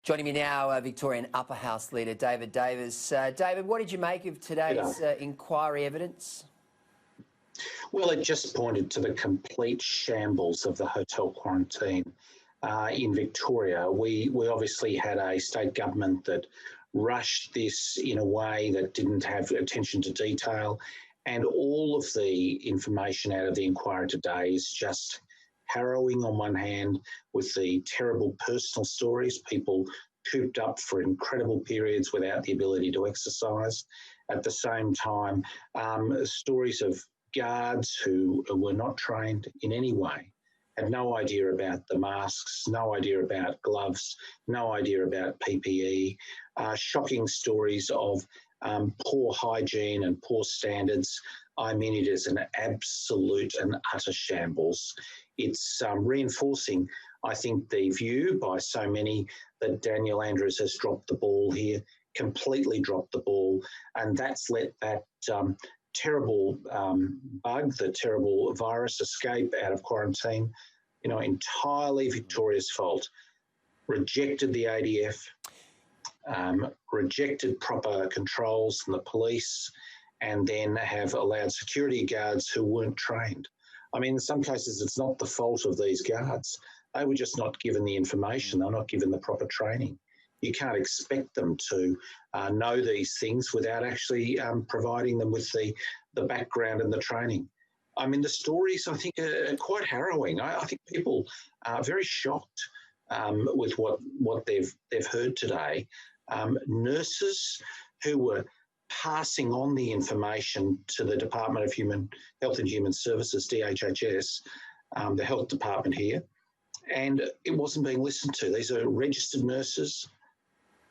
Joining me now, Victorian Upper House Leader David Davis. David, what did you make of today's inquiry evidence? Well, it just pointed to the complete shambles of the hotel quarantine in Victoria. We obviously had a state government that rushed this in a way that didn't have attention to detail, and all of the information out of the inquiry today is just harrowing on one hand, with the terrible personal stories, people cooped up for incredible periods without the ability to exercise. At the same time, stories of guards who were not trained in any way, had no idea about the masks, no idea about gloves, no idea about PPE, shocking stories of poor hygiene and poor standards. I mean, it is an absolute and utter shambles. It's reinforcing, I think, the view by so many that Daniel Andrews has dropped the ball here, completely dropped the ball, and that's let that terrible bug, the terrible virus escape out of quarantine, entirely Victoria's fault. Rejected the ADF, rejected proper controls from the police, and then have allowed security guards who weren't trained. I mean, in some cases, it's not the fault of these guards. They were just not given the information. They're not given the proper training. You can't expect them to know these things without actually providing them with the background and the training. I mean, the stories, I think, are quite harrowing. I think people are very shocked with what they've heard today. Nurses who were passing on the information to the Department of Health and Human Services, DHHS, the health department here, and it wasn't being listened to. These are registered nurses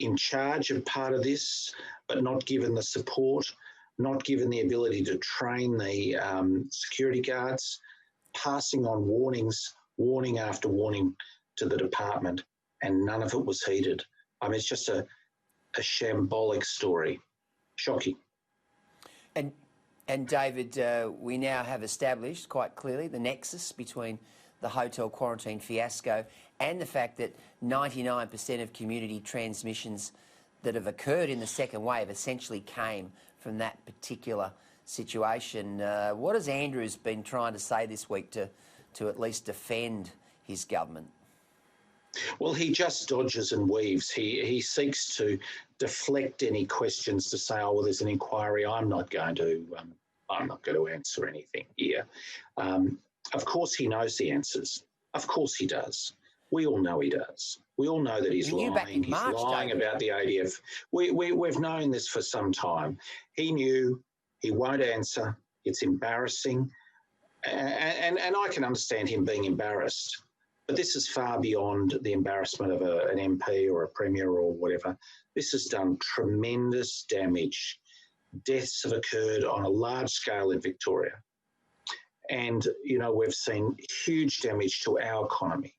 in charge of part of this, but not given the support, not given the ability to train the security guards, passing on warning after warning to the department, and none of it was heeded. I mean, it's just a shambolic story. Shocking. And David, we now have established quite clearly the nexus between the hotel quarantine fiasco and the fact that 99% of community transmissions that have occurred in the second wave essentially came from that particular situation. What has Andrews been trying to say this week to at least defend his government? Well, he just dodges and weaves. He seeks to deflect any questions to say, oh, well, there's an inquiry. I'm not going to answer anything here. Of course he knows the answers. Of course he does. We all know he does. We all know that he's lying. He's lying about the ADF. We've known this for some time. He knew. He won't answer. It's embarrassing. And I can understand him being embarrassed. But this is far beyond the embarrassment of an MP or a Premier or whatever. This has done tremendous damage. Deaths have occurred on a large scale in Victoria. And, we've seen huge damage to our economy.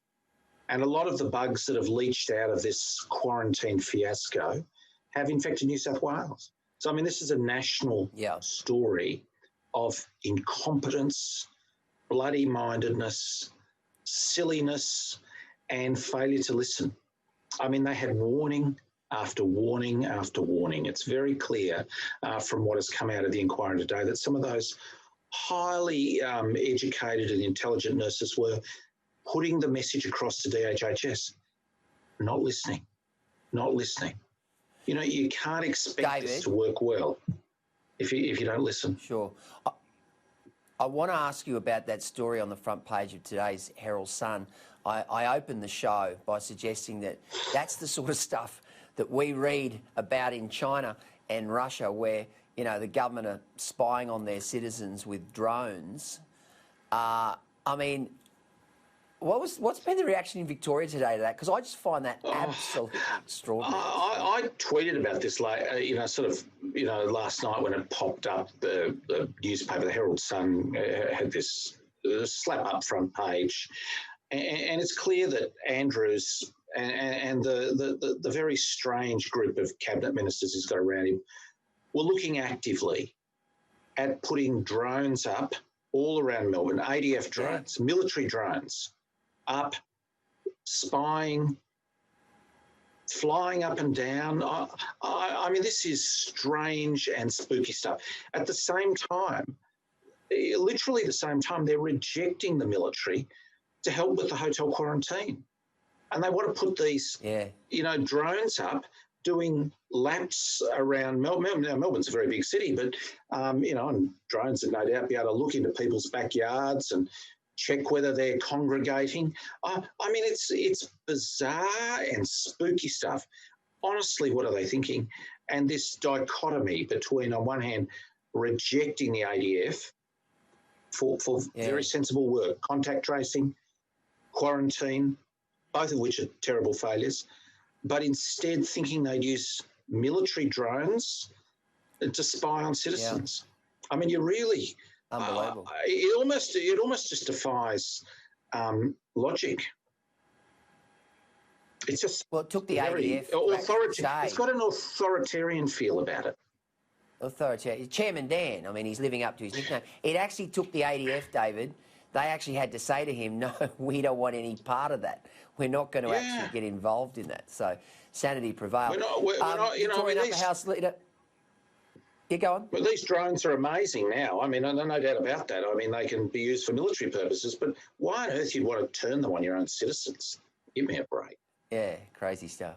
And a lot of the bugs that have leached out of this quarantine fiasco have infected New South Wales. So, I mean, this is a national story of incompetence, bloody-mindedness, silliness, and failure to listen. I mean, they had warning after warning after warning. It's very clear from what has come out of the inquiry today that some of those highly educated and intelligent nurses were putting the message across to DHHS, not listening. You can't expect David, this to work well if you don't listen. Sure. I want to ask you about that story on the front page of today's Herald Sun. I opened the show by suggesting that that's the sort of stuff that we read about in China and Russia, where, the government are spying on their citizens with drones. I mean, what's been the reaction in Victoria today to that? Because I just find that absolutely extraordinary. I tweeted about this, last night when it popped up. The newspaper, the Herald Sun, had this slap up front page, and it's clear that Andrews and the very strange group of cabinet ministers he's got around him were looking actively at putting drones up all around Melbourne, ADF drones, military drones, up, spying, flying up and down. I mean, this is strange and spooky stuff. At the same time, literally the same time, they're rejecting the military to help with the hotel quarantine. And they want to put these, drones up doing laps around Melbourne. Now, Melbourne's a very big city, but, and drones would no doubt be able to look into people's backyards and check whether they're congregating. I mean, it's bizarre and spooky stuff. Honestly, what are they thinking? And this dichotomy between, on one hand, rejecting the ADF for very sensible work, contact tracing, quarantine, both of which are terrible failures, but instead thinking they'd use military drones to spy on citizens. Yeah. I mean, you really... Unbelievable. It almost just defies logic. It's just... Well, it took the ADF... It's got an authoritarian feel about it. Authoritarian. Chairman Dan, I mean, he's living up to his nickname. It actually took the ADF, David. They actually had to say to him, no, we don't want any part of that. We're not going to actually get involved in that. So sanity prevailed. We're not, Victorian Upper House leader... Yeah, go on. Well, these drones are amazing now. I mean, no doubt about that. I mean, they can be used for military purposes, but why on earth you'd want to turn them on your own citizens? Give me a break. Yeah, crazy stuff.